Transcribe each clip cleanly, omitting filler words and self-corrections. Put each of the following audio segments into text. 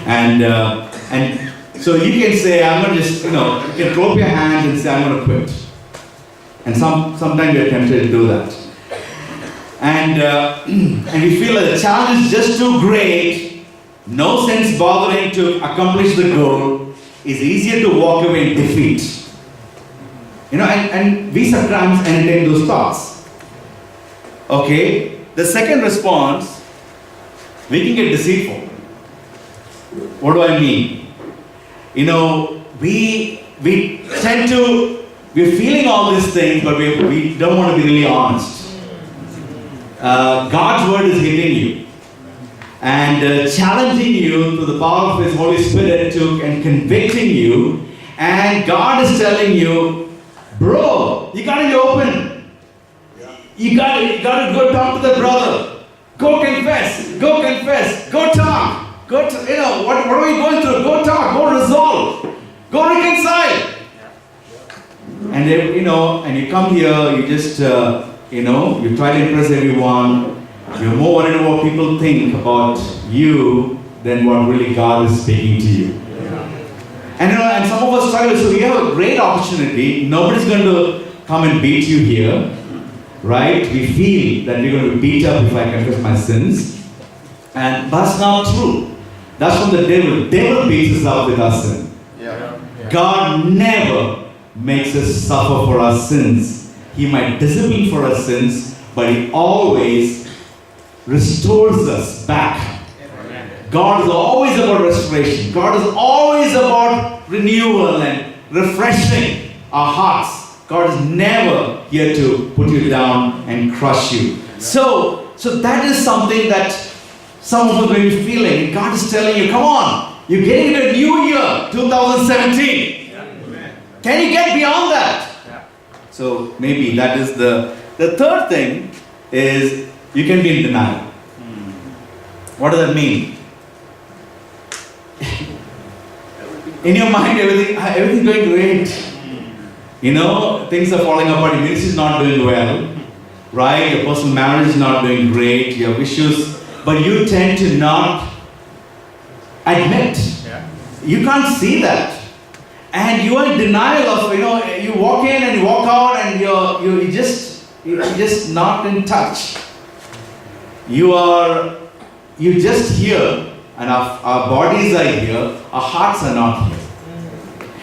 And so you can say, I'm going to just, you can throw up your hands and say, I'm going to quit. And sometimes you're tempted to do that. And we feel that the challenge is just too great, no sense bothering to accomplish the goal, it's easier to walk away in defeat. And we sometimes entertain those thoughts. Okay, the second response, we can get deceitful. What do I mean? We tend to, we're feeling all these things, but we don't want to be really honest. God's word is hitting you and challenging you through the power of His Holy Spirit and convicting you, and God is telling you, bro, you gotta be open. You gotta go talk to the brother. Go confess. Go talk. What are we going through? Go talk. Go resolve. Go reconcile. And and you come here, you just you try to impress everyone. You're more worried about what people think about you than what really God is speaking to you. And some of us struggle, so we have a great opportunity. Nobody's going to come and beat you here, right? We feel that we're going to be beat up if I confess my sins. And that's not true. That's from the devil. The devil beats us up with our sin. God never makes us suffer for our sins. He might discipline for our sins, but He always restores us back. God is always about restoration. God is always about renewal and refreshing our hearts. God is never here to put you down and crush you. So that is something that some of us may be feeling. God is telling you, come on, you're getting into a new year, 2017. Can you get beyond that? So maybe that is the third thing is you can be in denial. What does that mean? In your mind, everything's going great. Things are falling apart. Your ministry is not doing well, right? Your personal marriage is not doing great. You have issues, but you tend to not admit. You can't see that, and you are in denial of. You walk in and you walk out, and you're just not in touch. You're just here. And our bodies are here, our hearts are not here.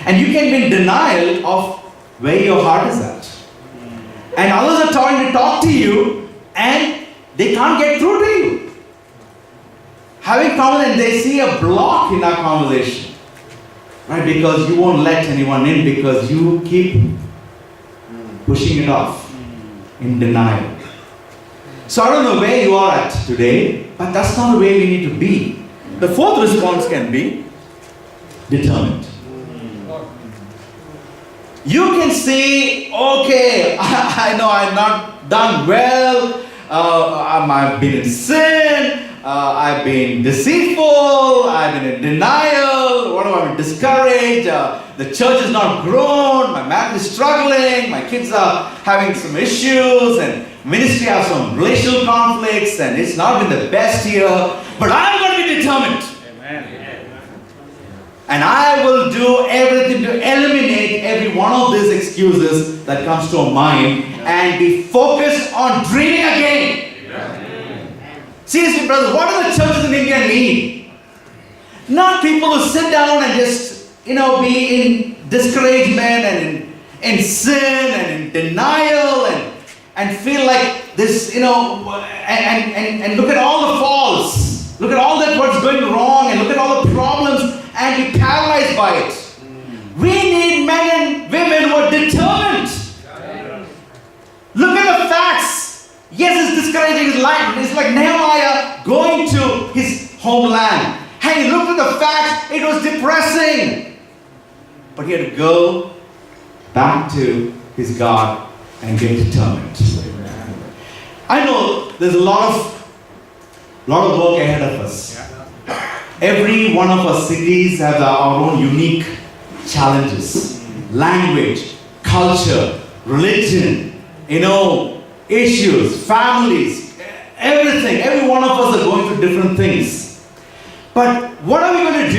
And you can be in denial of where your heart is at. And others are trying to talk to you and they can't get through to you. Having conversation, they see a block in our conversation. Right? Because you won't let anyone in because you keep pushing it off in denial. So I don't know where you are at today, but that's not the way we need to be. The fourth response can be determined. You can say, okay, I know I've not done well, I've been in sin, I've been deceitful, I've been in denial, I've been discouraged, the church has not grown, my marriage is struggling, my kids are having some issues, and ministry has some relational conflicts, and it's not been the best year, but I'm going to be determined. Amen. And I will do everything to eliminate every one of these excuses that comes to our mind and be focused on dreaming again. Amen. Seriously, brothers, what do the churches in India need? Not people who sit down and just, be in discouragement and in sin and in denial and feel like this, and look at all the faults. Look at all that what's going wrong and look at all the problems and be paralyzed by it. We need men and women who are determined. Look at the facts. Yes, it's discouraging his life. It's like Nehemiah going to his homeland. And he looked at the facts. It was depressing. But he had to go back to his God and get determined. I know there's a lot of work ahead of us. Every one of our cities has our own unique challenges. Language, culture, religion, issues, families, everything. Every one of us are going through different things. But what are we going to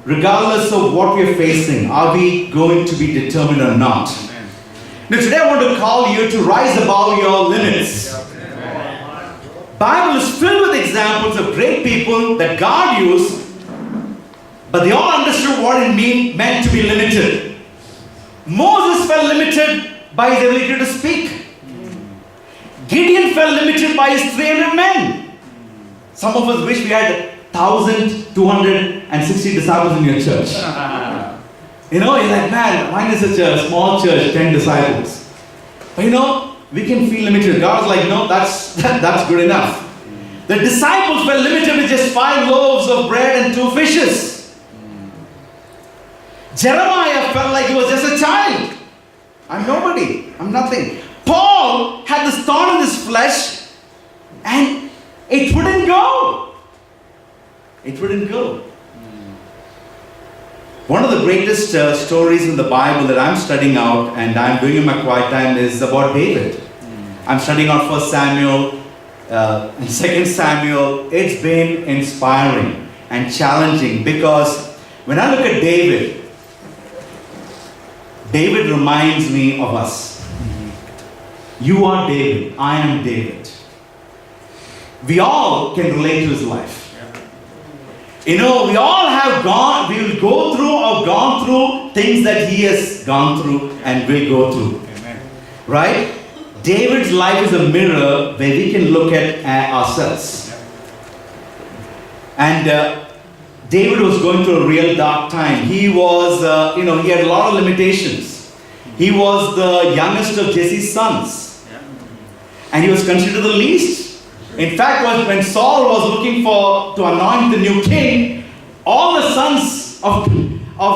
regardless of what we're facing, are we going to be determined or not? Amen. Now today I want to call you to rise above your limits. Amen. Bible is filled with examples of great people that God used, but they all understood what it meant to be limited. Moses felt limited by his ability to speak. Gideon felt limited by his 300 men. Some of us wish we had 1,260 disciples in your church. You're like, man, mine is such a small church, 10 disciples. But we can feel limited. God's like, no, that's good enough. The disciples were limited with just 5 loaves of bread and 2 fishes. Jeremiah felt like he was just a child. I'm nobody. I'm nothing. Paul had this thorn in his flesh and it wouldn't go. It wouldn't go. One of the greatest stories in the Bible that I'm studying out and I'm doing in my quiet time is about David. I'm studying out 1 Samuel and 2 Samuel. It's been inspiring and challenging because when I look at David reminds me of us. You are David. I am David. We all can relate to his life. We all have we will go through or gone through things that he has gone through and will go through. Amen. Right? David's life is a mirror where we can look at ourselves. And David was going through a real dark time. He was, he had a lot of limitations. He was the youngest of Jesse's sons. And he was considered the least. In fact, when Saul was looking to anoint the new king, all the sons of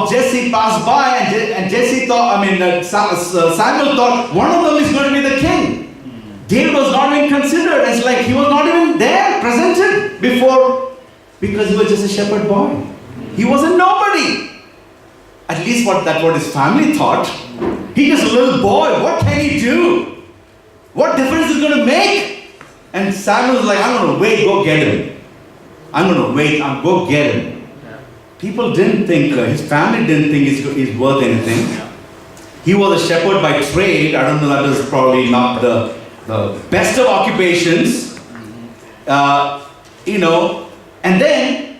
Jesse passed by, and Jesse thought, Samuel thought one of them is going to be the king. David was not even considered. It's like he was not even there, presented before, because he was just a shepherd boy. He was a nobody. At least that's what his family thought. He's just a little boy. What can he do? What difference is it going to make? And Samuel was like, I'm going to wait, go get him. I'm going to wait, go get him. Yeah. People didn't think, his family didn't think he's worth anything. Yeah. He was a shepherd by trade. I don't know, that was probably not the best of occupations. And then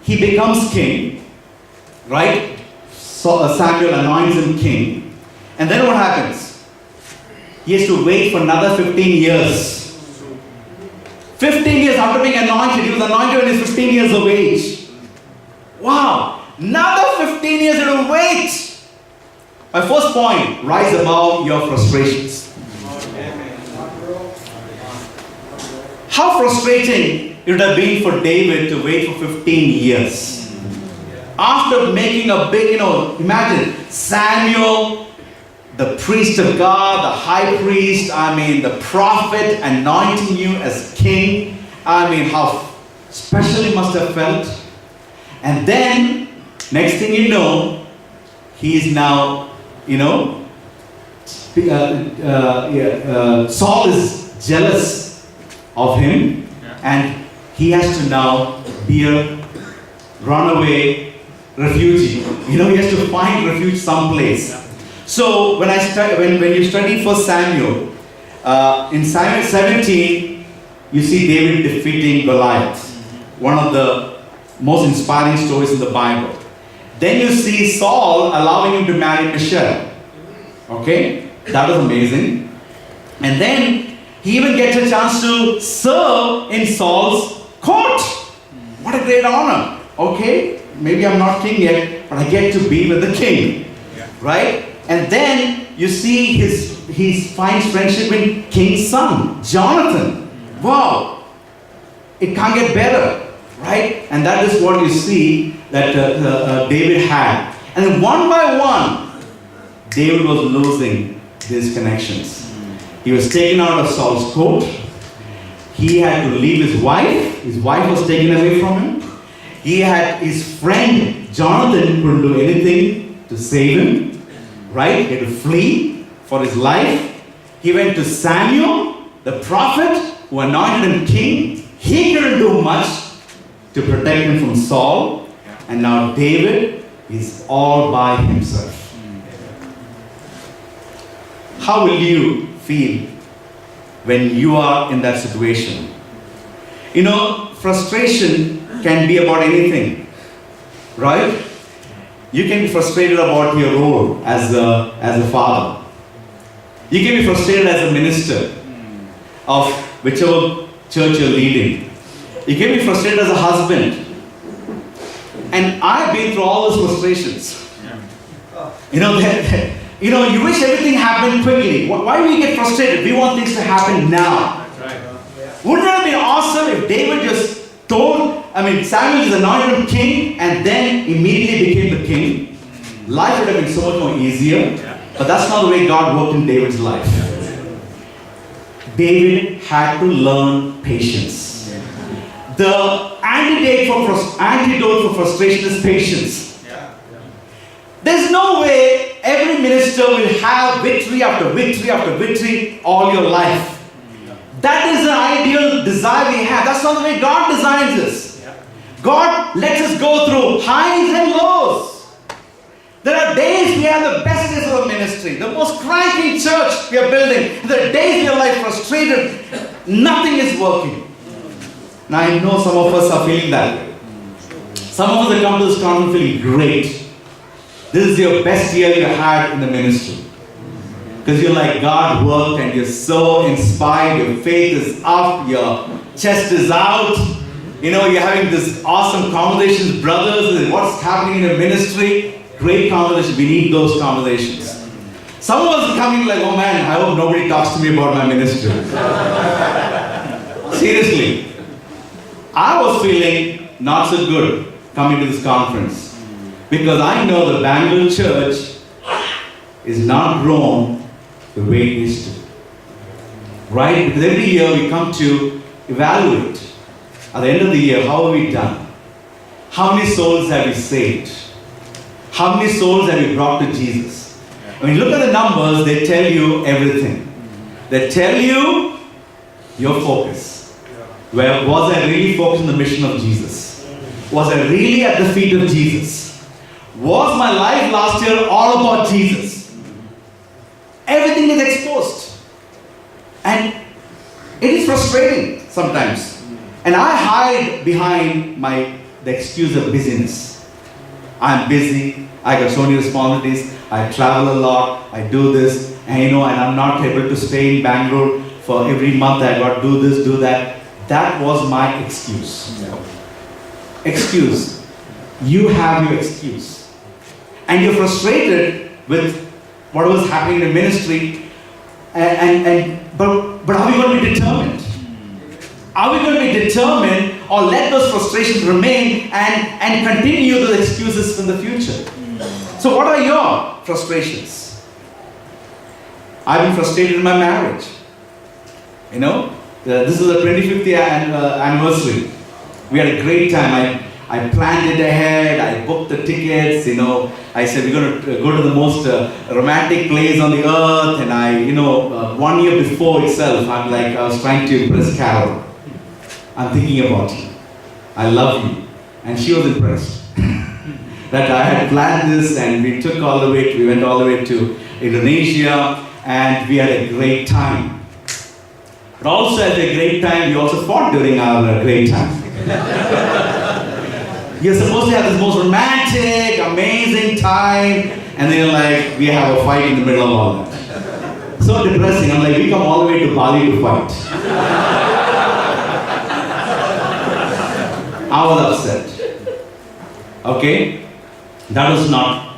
he becomes king, right? So Samuel anoints him king. And then what happens? He has to wait for another 15 years. 15 years after being anointed, he was anointed when he was 15 years of age. Wow! Another 15 years to wait. My first point, rise above your frustrations. How frustrating it would have been for David to wait for 15 years. After making a big, imagine Samuel, the priest of God, the high priest, the prophet anointing you as king. How special he must have felt. And then, next thing you know, he is now, Saul is jealous of him, and he has to now be a runaway refugee. He has to find refuge someplace. So when you study 1 Samuel, in Samuel 17, you see David defeating Goliath. One of the most inspiring stories in the Bible. Then you see Saul allowing him to marry Michelle. Okay? That was amazing. And then he even gets a chance to serve in Saul's court. What a great honor. Okay? Maybe I'm not king yet, but I get to be with the king. Right? And then you see he finds friendship in King's son, Jonathan. Wow. It can't get better. Right? And that is what you see that David had. And then one by one, David was losing these connections. He was taken out of Saul's court. He had to leave his wife. His wife was taken away from him. He had his friend, Jonathan, couldn't do anything to save him. Right? He had to flee for his life. He went to Samuel, the prophet, who anointed him king. He couldn't do much to protect him from Saul. and now David is all by himself. How will you feel when you are in that situation? You know, frustration can be about anything, right? You can be frustrated about your role as a father. You can be frustrated as a minister of whichever church you're leading. You can be frustrated as a husband. And I've been through all those frustrations. You know, you wish everything happened quickly. Why do we get frustrated? We want things to happen now. Wouldn't it have been awesome if David just Samuel is anointed king and then immediately became the king? Life would have been so much more easier. But that's not the way God worked in David's life. David had to learn patience. The antidote for frustration is patience. There's no way every minister will have victory after victory after victory all your life. That is the ideal desire we have. That's not the way God designs us. God lets us go through highs and lows. There are days we have the best days of the ministry, the most cranky church we are building. There are days we are like frustrated, nothing is working. Now I know some of us are feeling that way. Some of us have come to this conference feeling great. This is your best year you had in the ministry. Because you're like, God worked and you're so inspired, your faith is up, your chest is out. You know, you're having this awesome conversations, brothers, what's happening in your ministry. Great conversation. We need those conversations. Some of us are coming like, oh man, I hope nobody talks to me about my ministry. Seriously. I was feeling not so good coming to this conference. Because I know the Bangalore church is not grown the way it used to. Right? Because every year we come to evaluate. At the end of the year, how have we done? How many souls have we saved? How many souls have you brought to Jesus? When you look at the numbers, they tell you everything. They tell you your focus. Where was I really focused on the mission of Jesus? Was I really at the feet of Jesus? Was my life last year all about Jesus? Everything is exposed. And it is frustrating sometimes. And I hide behind the excuse of busyness. I'm busy, I got so many responsibilities, I travel a lot, I do this, and I'm not able to stay in Bangalore for every month. I got to do this, do that. That was my excuse. Excuse. You have your excuse. And you're frustrated with what was happening in the ministry, but are we going to be determined? Are we going to be determined or let those frustrations remain and continue those excuses in the future? So what are your frustrations? I've been frustrated in my marriage. This is the 25th anniversary. We had a great time. I planned it ahead. I booked the tickets. I said we're going to go to the most romantic place on the earth. And 1 year before itself, I was trying to impress Carol. I'm thinking about you. I love you. And she was impressed that I had planned this, and we went all the way to Indonesia, and we had a great time. But also at a great time, we also fought during our great time. You're supposed to have this most romantic, amazing time, and then we have a fight in the middle of all that. So depressing. We come all the way to Bali to fight. I was upset. Okay? That was not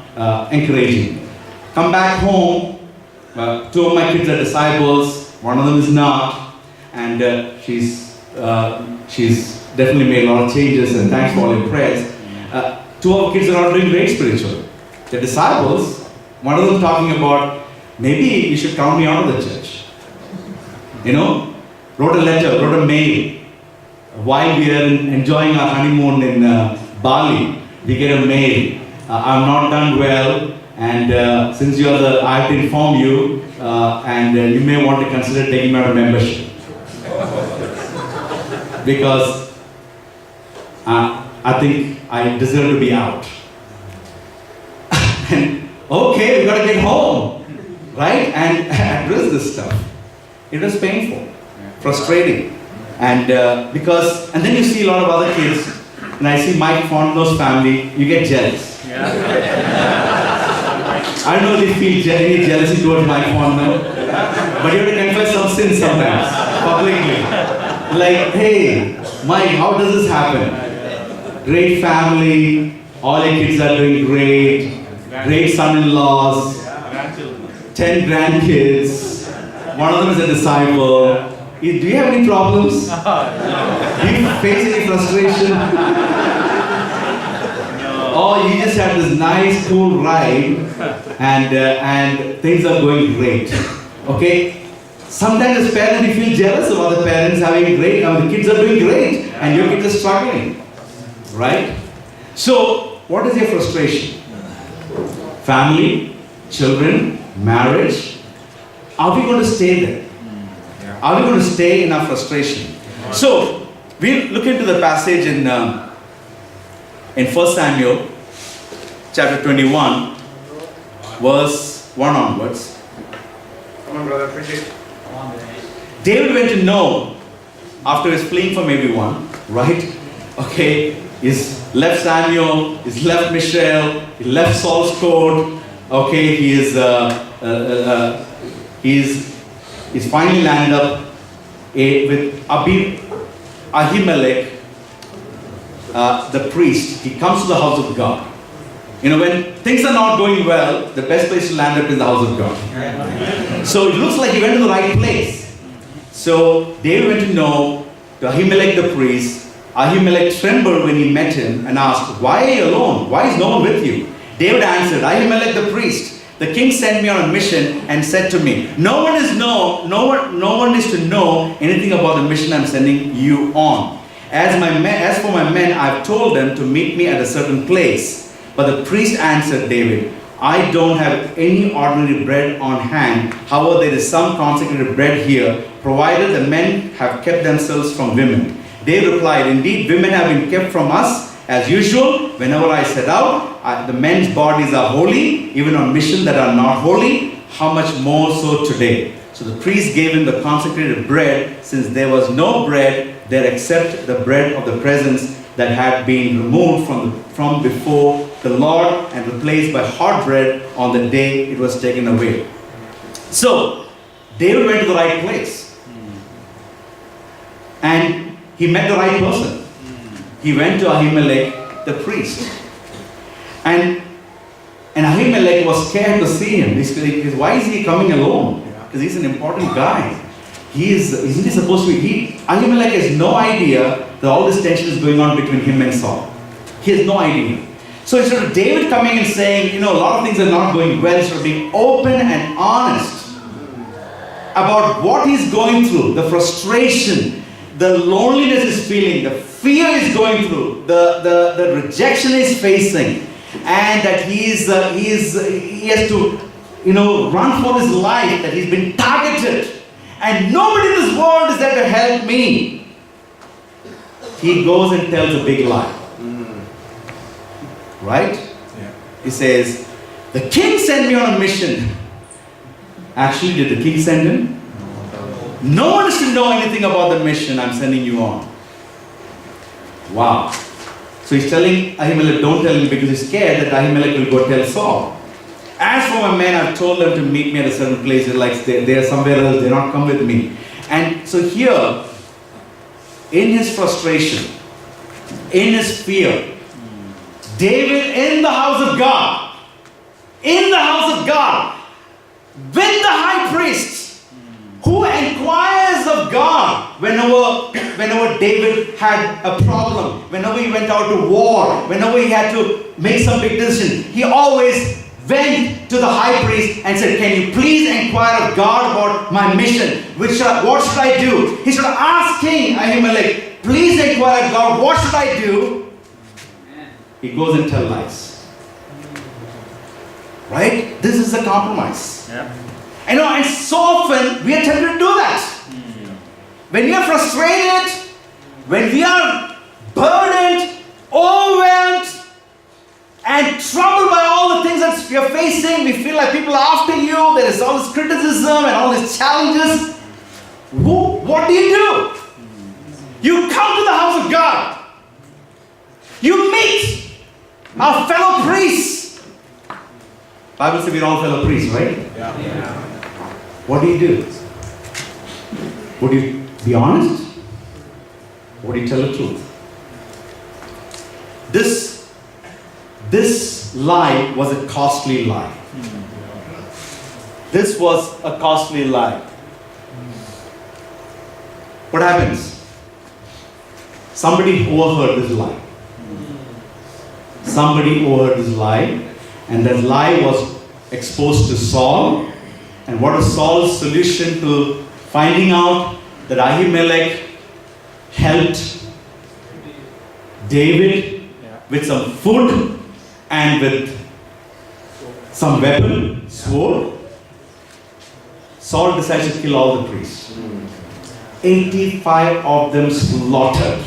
encouraging. Come back home. 2 of my kids are disciples. One of them is not. And she's definitely made a lot of changes, and thanks for all your prayers. 2 of our kids are not doing great spiritually. They're disciples. One of them talking about, maybe you should count me out of the church. Wrote a letter, wrote a mail. While we are enjoying our honeymoon in Bali, we get a mail. I'm not done well, and since I have to inform you, and you may want to consider taking me out of membership. Because I think I deserve to be out. And okay, we got to get home, right? And address this stuff. It was painful, frustrating, and and then you see a lot of other kids, and I see Mike Fontenot's family, you get jealous. I don't know if you feel any jealousy towards Mike Fontenot, but you have to confess some sins sometimes, publicly. Like, hey, Mike, how does this happen? Great family, all your kids are doing great son-in-laws, 10 grandkids, one of them is a disciple. Do you have any problems? Do you face any frustration? Or you just have this nice, cool ride and things are going great. Okay? Sometimes as parents you feel jealous of other parents having great, the kids are doing great and your kids are struggling. Right? So, what is your frustration? Family, children, marriage. Are we going to stay there? Are we going to stay in our frustration? So, we look into the passage in 1 Samuel chapter 21, verse 1 onwards. Come on, brother, appreciate it. David went to know after his fleeing from everyone, right? Okay, he's left Samuel, he's left Michelle, he left Saul's court. Okay, he's finally landed up with Ahimelech, the priest. He comes to the house of God. You know, when things are not going well, the best place to land up is the house of God. So it looks like he went to the right place. So David went to know to Ahimelech the priest. Ahimelech trembled when he met him and asked, "Why are you alone? Why is no one with you?" David answered, "Ahimelech the priest, the king sent me on a mission and said to me, no one is to know anything about the mission I'm sending you on. As for my men, I've told them to meet me at a certain place." But the priest answered David, "I don't have any ordinary bread on hand. However, there is some consecrated bread here, provided the men have kept themselves from women." David replied, "Indeed, women have been kept from us as usual. Whenever I set out, the men's bodies are holy, even on mission that are not holy. How much more so today?" So the priest gave him the consecrated bread, since there was no bread there except the bread of the presence that had been removed from before the Lord and replaced by hot bread on the day it was taken away. So David went to the right place. And he met the right person. He went to Ahimelech the priest. And Ahimelech was scared to see him. He said, "Why is he coming alone?" Because he's an important guy. Isn't he supposed to be? Ahimelech has no idea that all this tension is going on between him and Saul. He has no idea. So instead of David coming and saying, a lot of things are not going well, instead of being open and honest about what he's going through, the frustration, the loneliness he's feeling, the fear he's going through, the rejection he's facing, and that he has to, run for his life, that he's been targeted, and nobody in this world is there to help me. He goes and tells a big lie. Right? Yeah. He says, "The king sent me on a mission." Actually, did the king send him? No one is to know anything about the mission I'm sending you on. Wow. So he's telling Ahimelech, don't tell him, because he's scared that Ahimelech will go tell Saul. "As for my men, I've told them to meet me at a certain place." They're somewhere else, they're not come with me. And so here, in his frustration, in his fear, David in the house of God, with the high priest, who inquires of God whenever David had a problem, whenever he went out to war, whenever he had to make some big decision, he always went to the high priest and said, "Can you please inquire of God about my mission? What should I do?" He should ask King Ahimelech, "Please inquire of God, what should I do?" He goes and tells lies. Right? This is a compromise. Yeah. And so often we are tempted to do that. When we are frustrated, when we are burdened, overwhelmed, we're troubled by all the things that we are facing. We feel like people are after you. There is all this criticism and all these challenges. What do? You come to the house of God. You meet our fellow priests. Bible says we're all fellow priests, right? Yeah. What do? Would you be honest? Or would you tell the truth? This lie was a costly lie. This was a costly lie. What happens? Somebody overheard this lie. Somebody overheard this lie, and that lie was exposed to Saul. And what is Saul's solution to finding out that Ahimelech helped David with some food and with some weapon, sword? Saul decided to kill all the priests. 85 of them slaughtered.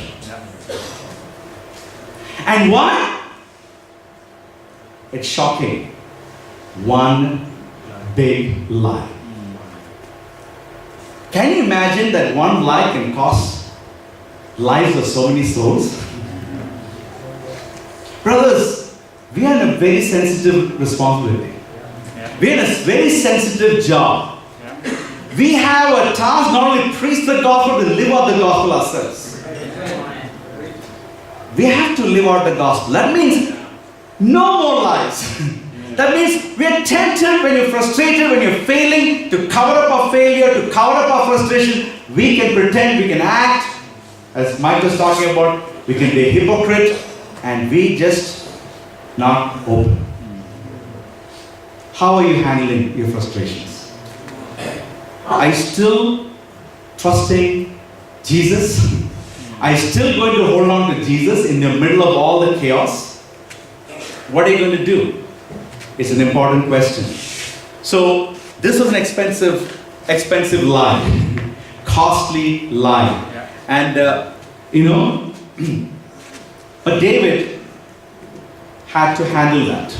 And why? It's shocking. One big lie. Can you imagine that one lie can cost lives of so many souls? Brothers, we are in a very sensitive responsibility. We are in a very sensitive job. We have a task not only to preach the gospel, but to live out the gospel ourselves. We have to live out the gospel. That means no more lies. That means we are tempted when you're frustrated, when you're failing, to cover up our failure, to cover up our frustration. We can pretend, we can act, as Mike was talking about, we can be a hypocrite, and we just not open. How are you handling your frustrations? Are you still trusting Jesus? Are you still going to hold on to Jesus in the middle of all the chaos? What are you going to do? It's an important question. So, this was an expensive lie. Costly lie. And, but David had to handle that.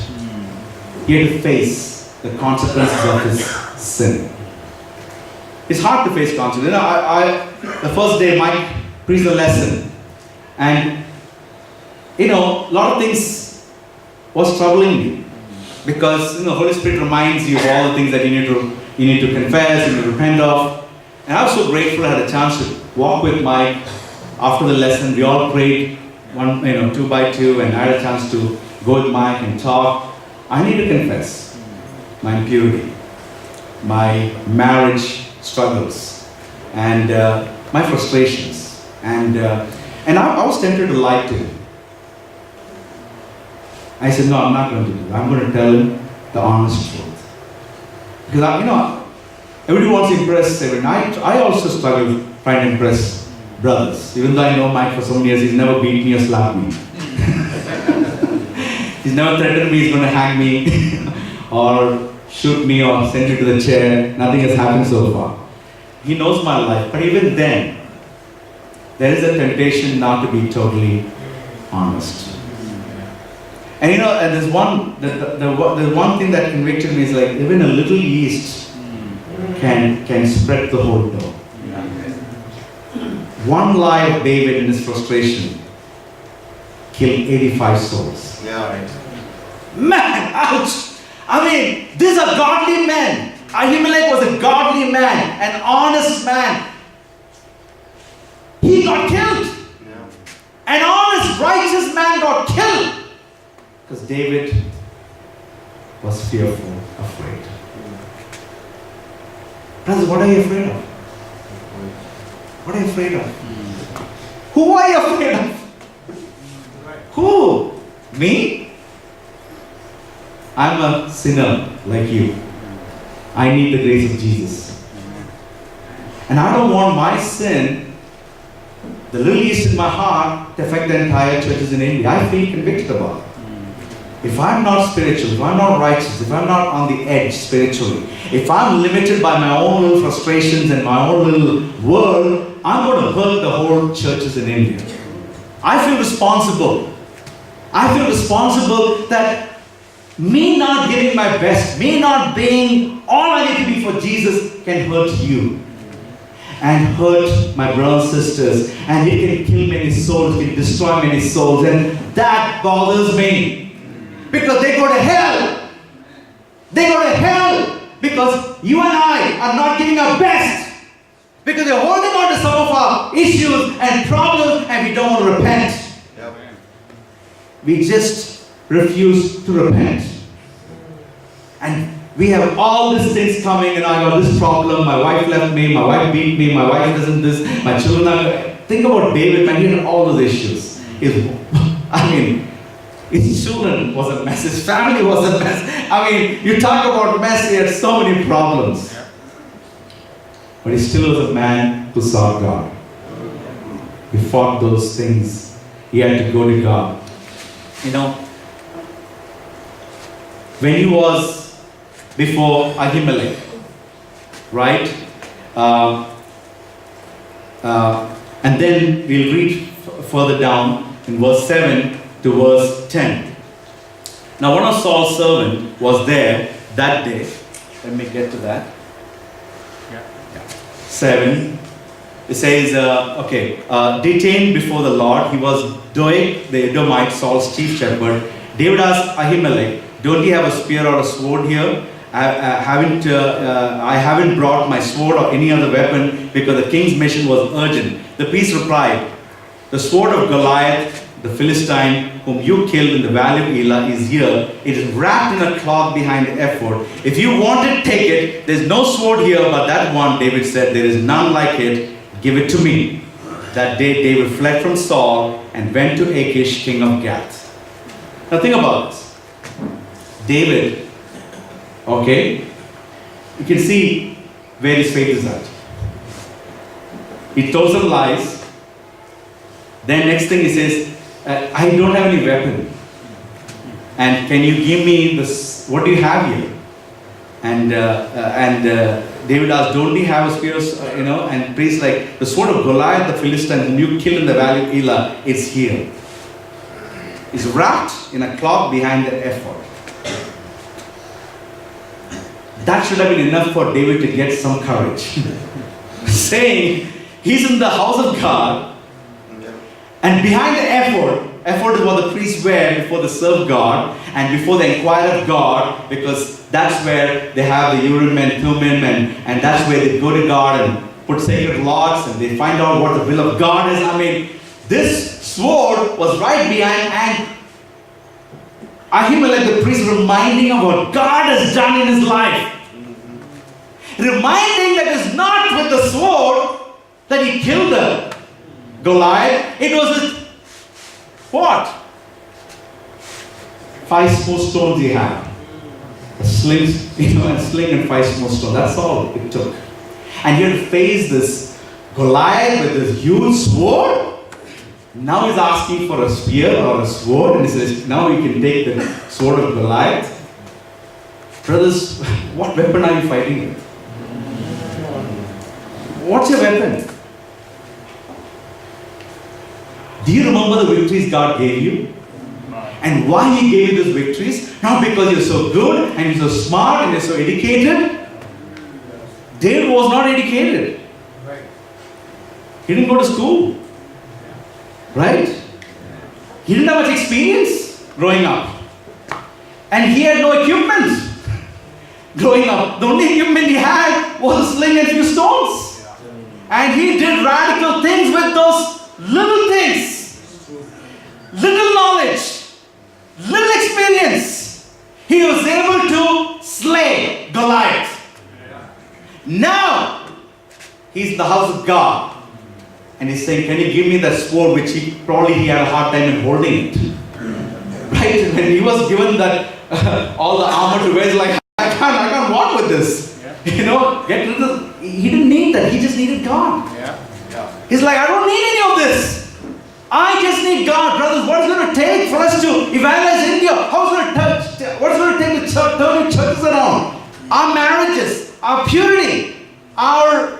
He had to face the consequences of his sin. It's hard to face consequences. The first day Mike preached a lesson, and a lot of things was troubling me, because the Holy Spirit reminds you of all the things that you need to confess, you need to repent of. And I was so grateful I had a chance to walk with Mike after the lesson. We all prayed 2 by 2, and I had a chance to go with Mike and talk. I need to confess my impurity, my marriage struggles, and my frustrations. And I was tempted to lie to him. I said, no, I'm not going to do that. I'm going to tell him the honest truth. Because, everybody wants to impress everyone. I also struggle trying to impress brothers. Even though I know Mike for so many years, he's never beat me or slapped me. He's never threatened me he's going to hang me or shoot me or send me to the chair. Nothing has happened so far. He knows my life. But even then, there is a temptation not to be totally honest. And and there's one thing that convicted me is like, even a little yeast can spread the whole dough. One lie of David in his frustration killed 85 souls. Man, ouch! These are godly men. Ahimelech was a godly man, an honest man. He got killed. An honest, righteous man got killed. Because David was fearful, afraid. Brothers, what are you afraid of? What are you afraid of? Who are you afraid of? Who? Me? I'm a sinner like you. I need the grace of Jesus. And I don't want my sin, the little yeast in my heart, to affect the entire churches in India. I feel convicted about it. If I'm not spiritual, if I'm not righteous, if I'm not on the edge spiritually, if I'm limited by my own little frustrations and my own little world, I'm going to hurt the whole churches in India. I feel responsible. I feel responsible that Me not giving my best, me not being all I need to be for Jesus can hurt you. And hurt my brothers and sisters. And it can kill many souls, it can destroy many souls. And that bothers me. Because they go to hell. They go to hell because you and I are not giving our best. Because we're holding on to some of our issues and problems and we don't want to repent. Yep. We just refuse to repent. And we have all these things coming, and I got this problem, my wife left me, my wife beat me, my wife doesn't this, my children are... Think about David, man, he had all those issues. His children was a mess, his family was a mess. You talk about mess, he had so many problems. But he still was a man who saw God. He fought those things. He had to go to God. When he was before Ahimelech, right? And then we'll read further down in verse 7 to verse 10. Now one of Saul's servants was there that day. Let me get to that. 7. It says, detained before the Lord, he was Doeg the Edomite, Saul's chief shepherd. David asked Ahimelech, don't you have a spear or a sword here? I haven't brought my sword or any other weapon because the king's mission was urgent. The priest replied, the sword of Goliath, the Philistine, whom you killed in the valley of Elah, is here. It is wrapped in a cloth behind the ephod. If you want it, take it. There's no sword here but that one, David said. There is none like it. Give it to me. That day David fled from Saul and went to Achish, king of Gath. Now think about this. David, you can see where his faith is at. He told some lies. Then next thing he says, I don't have any weapon. And can you give me this? What do you have here? And David asked, don't we have a spear? And priest like, the sword of Goliath, the Philistine, whom you killed in the valley of Elah, is here. It's wrapped in a cloth behind the ephod. That should have been enough for David to get some courage. Saying, he's in the house of God, and behind the ephod is what the priests wear before they serve God and before they inquire of God, because that's where they have the Urim and Thummim, and that's where they go to God and put sacred laws and they find out what the will of God is. This sword was right behind, and Ahimelech the priest reminding of what God has done in his life. Reminding that it's not with the sword that he killed the Goliath. It was with what? 5 smooth stones he had. A sling, a sling and 5 smooth stones. That's all it took. And he had to face this Goliath with this huge sword. Now he's asking for a spear or a sword, and he says, now you can take the sword of Goliath. Brothers, what weapon are you fighting with? What's your weapon? Do you remember the victories God gave you? And why He gave you those victories? Not because you're so good and you're so smart and you're so educated. David was not educated. He didn't go to school. Right? He didn't have much experience growing up. And he had no equipment growing up. The only equipment he had was a sling and a few stones. And he did radical things with those little things. Little knowledge. Little experience. He was able to slay Goliath. Now, he's in the house of God. And he's saying, can you give me that sword, which he had a hard time in holding it. Right? When he was given that all the armor to wear, he's like, I can't walk with this. Yeah. Get rid of he didn't need that. He just needed God. Yeah. He's like, I don't need any of this. I just need God. Brothers, what is going to take for us to evangelize India? What is going to take to turn churches around? Our marriages, our purity, our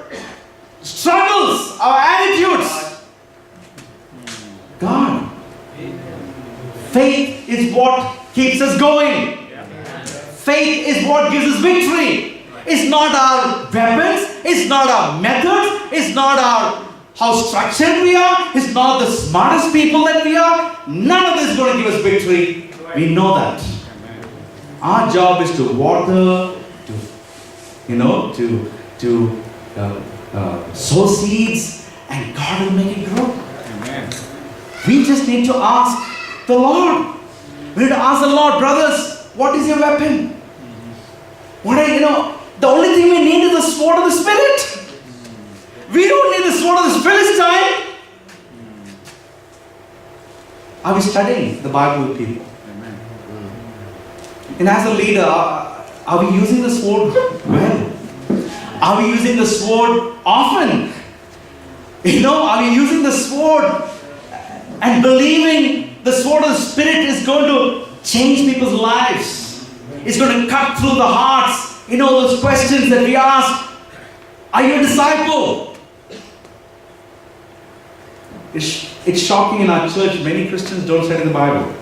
struggles, our attitudes. God. Faith is what keeps us going. faith is what gives us victory. It's not our weapons, it's not our methods, it's not our how structured we are, it's not the smartest people that we are. None of this is going to give us victory. We know that. Our job is to water, to sow seeds, and God will make it grow. Amen. We just need to ask the Lord. We need to ask the Lord, brothers, what is your weapon? The only thing we need is the sword of the Spirit. We don't need the sword of the Philistine. Are we studying the Bible with people? Amen. And as a leader, are we using the sword well? Are we using the sword often? Are we using the sword and believing the sword of the Spirit is going to change people's lives? It's going to cut through the hearts. Those questions that we ask. Are you a disciple? It's shocking in our church. Many Christians don't study the Bible.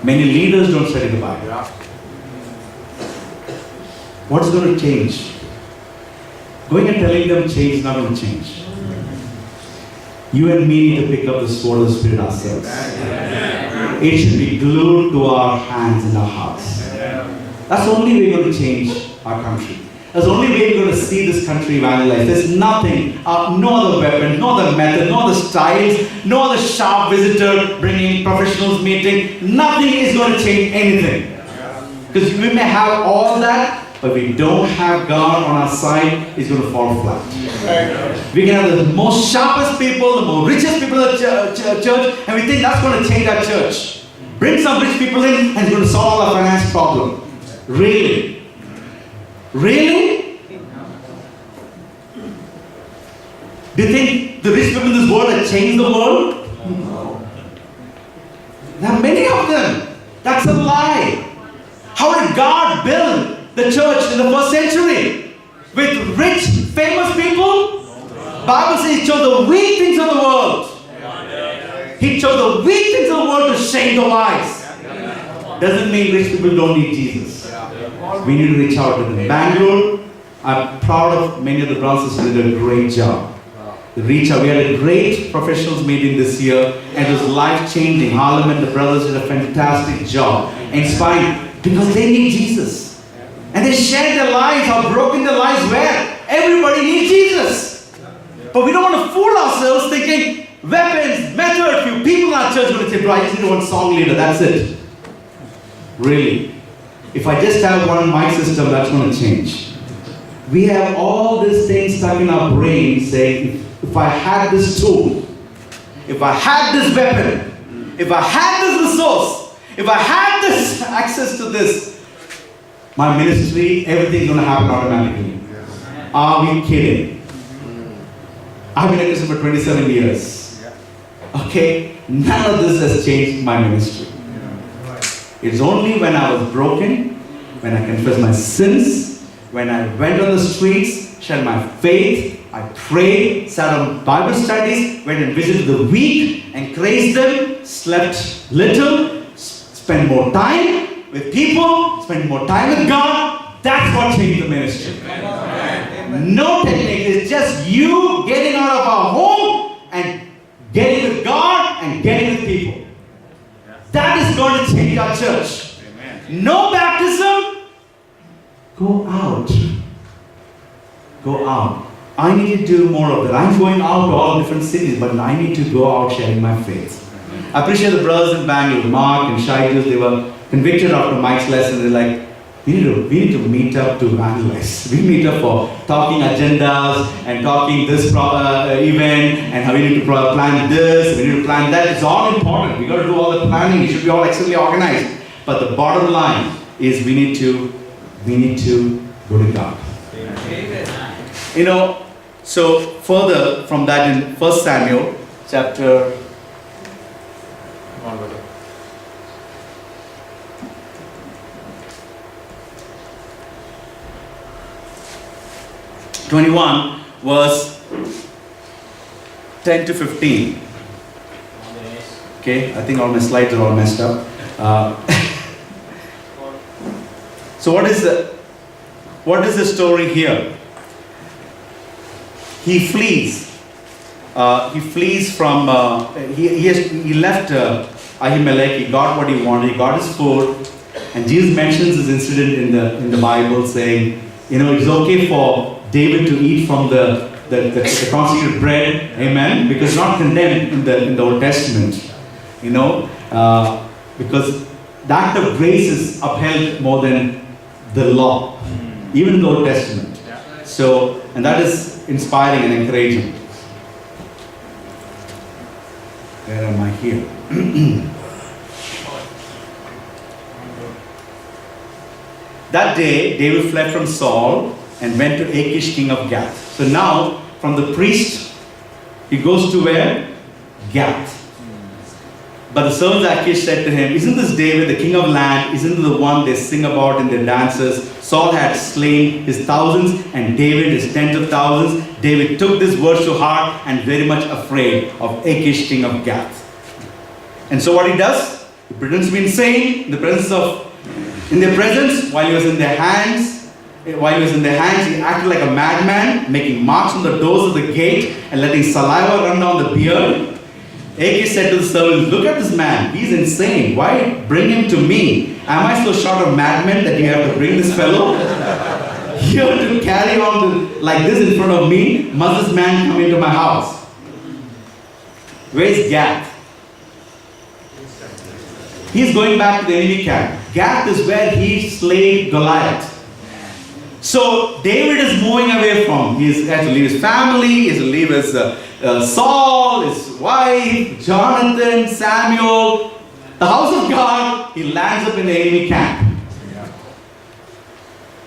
Many leaders don't study the Bible. What's going to change? Going and telling them change is not going to change. You and me need to pick up the sword of the Spirit ourselves. It should be glued to our hands and our hearts. That's the only way we're going to change our country. That's the only way we're going to see this country evangelized. There's nothing, no other weapon, no other method, no other styles, no other sharp visitor bringing professionals meeting. Nothing is going to change anything. Because we may have all that, but we don't have God on our side, it's going to fall flat. We can have the most sharpest people, the most richest people in the church, and we think that's going to change our church. Bring some rich people in, and it's going to solve our finance problem. Really? Really? Do you think the rich people in this world have changed the world? No. There are many of them. That's a lie. How did God build the church in the first century? With rich, famous people? Bible says He chose the weak things of the world. He chose the weak things of the world to shame the wise. Doesn't mean rich people don't need Jesus. We need to reach out to them. Bangalore, I'm proud of many of the brothers who did a great job. Reach out. We had a great professionals meeting this year, and it was life-changing. Harlem and the brothers did a fantastic job, inspiring, because they need Jesus. And they shared their lives, how broken their lives were. Everybody needs Jesus. But we don't want to fool ourselves thinking, weapons, method, few people in our church are going to say, bro, I just need one song leader, that's it. Really? If I just have one mic system, that's going to change. We have all these things stuck in our brain saying, if I had this tool, if I had this weapon, if I had this resource, if I had this access to this, my ministry, everything's going to happen automatically. Are we kidding? I've been a Christian for 27 years. Okay? None of this has changed my ministry. It's only when I was broken, when I confessed my sins, when I went on the streets, shared my faith, I prayed, sat on Bible studies, went and visited the weak, encouraged them, slept little, spent more time with people, spent more time with God. That's what changed the ministry. No technique. It's just you getting out of our home and getting with God and getting with people. That is going to change our church. No baptism. Go out. Go out. I need to do more of that. I'm going out to all different cities, but I need to go out sharing my faith. I appreciate the brothers in Bangalore, Mark and Shaitus. They were convicted after Mike's lesson. They're like, we need to meet up to evangelize. We meet up for talking agendas and talking this event and how we need to plan this, we need to plan that. It's all important. We got to do all the planning. We should be all extremely organized. But the bottom line is we need to go to God. Amen. So further from that in 1 Samuel chapter 21 verse 10 to 15. Okay, I think all my slides are all messed up. So what is the story here? He flees. He flees from. He left Ahimelech. He got what he wanted. He got his food, and Jesus mentions this incident in the Bible, saying, it's okay for David to eat from the consecrated bread, amen, because it's not condemned in the Old Testament, because the act of grace is upheld more than the law, even in the Old Testament. So, and that is inspiring and encouraging. Where am I here? That day, David fled from Saul and went to Achish, king of Gath. So now, from the priest, he goes to where? Gath. But the servants of Achish said to him, isn't this David, the king of land? Isn't the one they sing about in their dances? Saul had slain his thousands and David his tens of thousands. David took this words to heart and very much afraid of Achish, king of Gath. And so what he does, he pretends to be insane in their presence, while he was in their hands. While he was in their hands, he acted like a madman, making marks on the doors of the gate and letting saliva run down the beard. Achish said to the servants, look at this man, he's insane. Why bring him to me? Am I so short of madman that you have to bring this fellow here to carry on like this in front of me? Must this man come into my house? Where's Gath? He's going back to the enemy camp. Gath is where he slayed Goliath. So David is moving away from. He has to leave his family, he has to leave his Saul, his wife, Jonathan, Samuel, the house of God. He lands up in the enemy camp.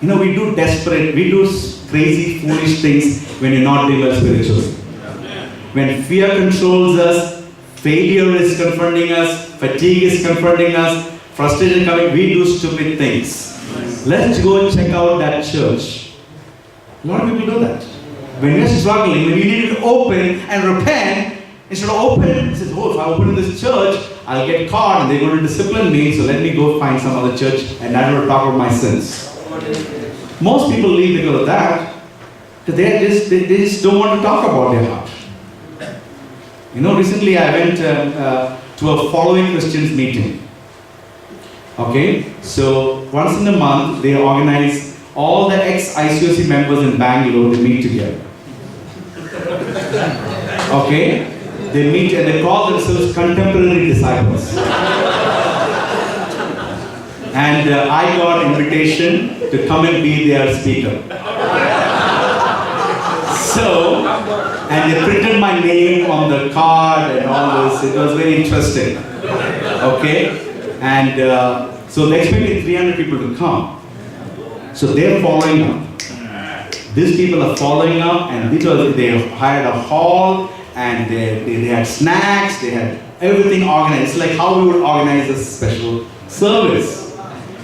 We do crazy, foolish things when you're not doing well spiritually. When fear controls us, failure is confronting us, fatigue is confronting us, frustration coming, we do stupid things. Let's go and check out that church. A lot of people do that. When we're struggling, when we need to open and repent, instead of open, it says, if I open in this church, I'll get caught and they're going to discipline me, so let me go find some other church and I will talk about my sins. Most people leave because of that, because they just don't want to talk about their heart. Recently I went to a following Christians meeting. Okay, so once in a month they organize all the ex-ICOC members in Bangalore, they meet together. Okay, they meet and they call themselves contemporary disciples. And I got invitation to come and be their speaker. So, and they printed my name on the card and all this. It was very interesting. Okay, and so they expected 300 people to come. So they're following up. These people are following up, and they hired a hall, and they had snacks, they had everything organized. It's like how we would organize a special service.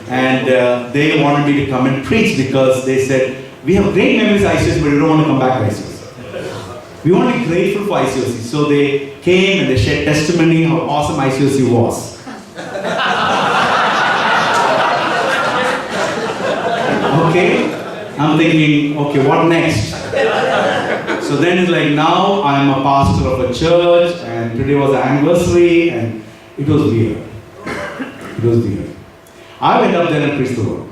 And they wanted me to come and preach because they said, we have great memories of ICOC, but we don't want to come back to ICOC. We want to be grateful for ICOC. So they came and they shared testimony how awesome ICOC was. Okay, I'm thinking, okay, what next? So then it's like, now I'm a pastor of a church, and today was the anniversary, and it was weird. It was weird. I went up there and preached the word.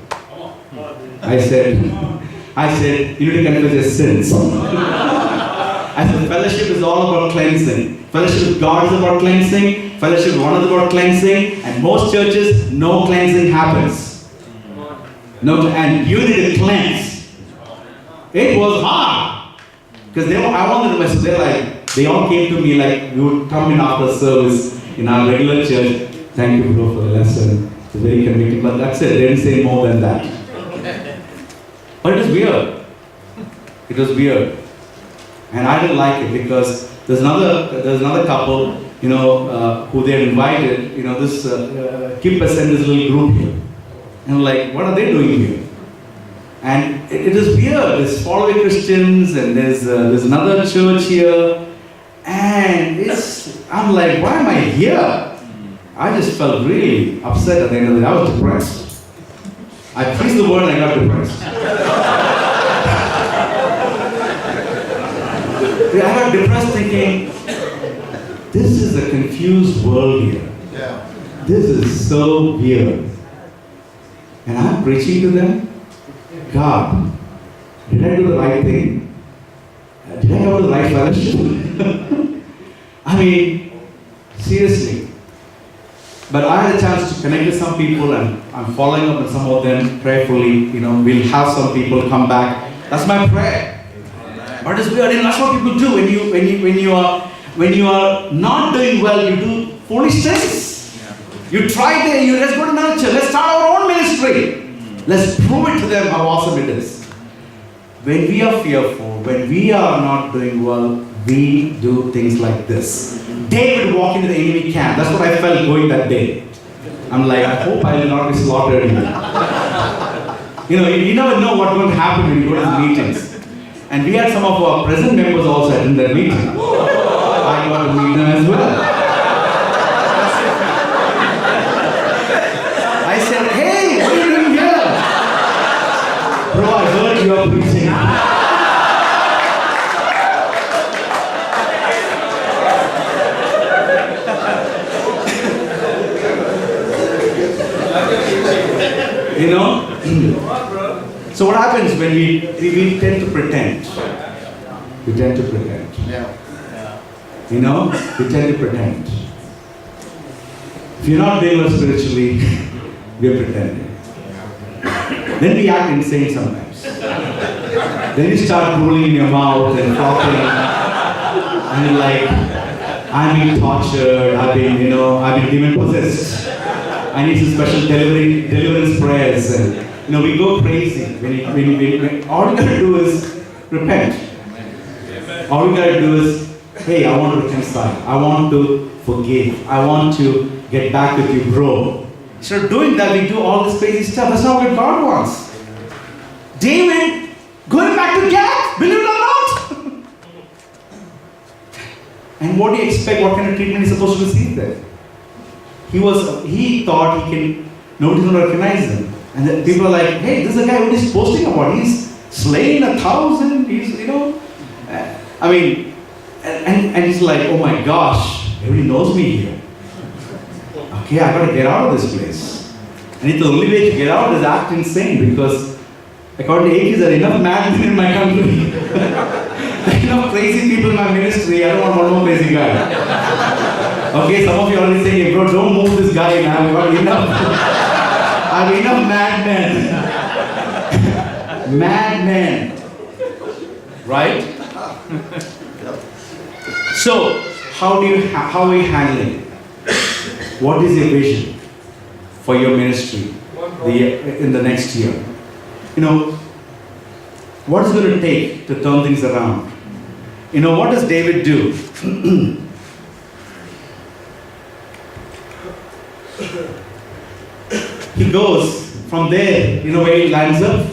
I said, you need to confess your sins. I said, fellowship is all about cleansing. Fellowship with God is about cleansing. Fellowship with one another is about cleansing. And most churches, no cleansing happens. No, and you need to cleanse. It was hard. Because I wanted to message. They all came to me like, we would come in after service in our regular church. Thank you, bro, for the lesson. It's very convicting. But that's it. They didn't say more than that. But it was weird. It was weird. And I didn't like it because there's another couple, who they had invited, this Kip has sent this little group here. And I'm like, what are they doing here? And it is weird. There's following Christians and there's another church here. And I'm like, why am I here? I just felt really upset at the end of the day. I was depressed. I preached the word and I got depressed. I got depressed thinking, this is a confused world here. Yeah. This is so weird. And I'm preaching to them. God, did I do the right thing? Did I go to the right fellowship? I mean, seriously. But I had a chance to connect with some people, and I'm following up with some of them prayerfully. We'll have some people come back. That's my prayer. But it's weird, and that's what people do when you are not doing well. You do foolish things. You try there. Let's go to another church. Let's start our own ministry. Let's prove it to them how awesome it is. When we are fearful, when we are not doing well, we do things like this. David walked into the enemy camp. That's what I felt going that day. I'm like, I hope I will not be slaughtered here. You never know what's going to happen when you go to the meetings. And we had some of our present members also attend their meeting. I got to meet them as well. I said, hey, what are you doing here? Bro, I heard you are preaching. So what happens when we tend to pretend? We tend to pretend. Yeah. We tend to pretend. If you're not doing well spiritually, we're pretending. Then we act insane sometimes. Then you start drooling in your mouth and talking, and you're like, I'm being tortured, I've been demon possessed. I need some special deliverance prayers, and we go crazy. When all we gotta do is repent. All we gotta do is, hey, I want to reconcile. I want to forgive. I want to get back with you, bro. Instead of doing that, we do all this crazy stuff. That's not what God wants. David, going back to Gath, believe it or not. And what do you expect? What kind of treatment he's supposed to receive there? He thought nobody's going to recognize him. And then people are like, hey, this is the guy who is posting about. He's slain 1,000. And he's like, oh my gosh, everybody knows me here. Okay, I got to get out of this place. And the only way to get out is act insane, because according to AKs, there are enough madmen in my country. There are enough crazy people in my ministry. I don't want one more crazy guy. Okay, some of you are already saying, bro, don't move this guy now. I've got enough. I have enough madmen. Madmen. Right? So, how are you handling it? What is your vision for your ministry in the next year? What is it going to take to turn things around? What does David do? He goes from there, where he lands up.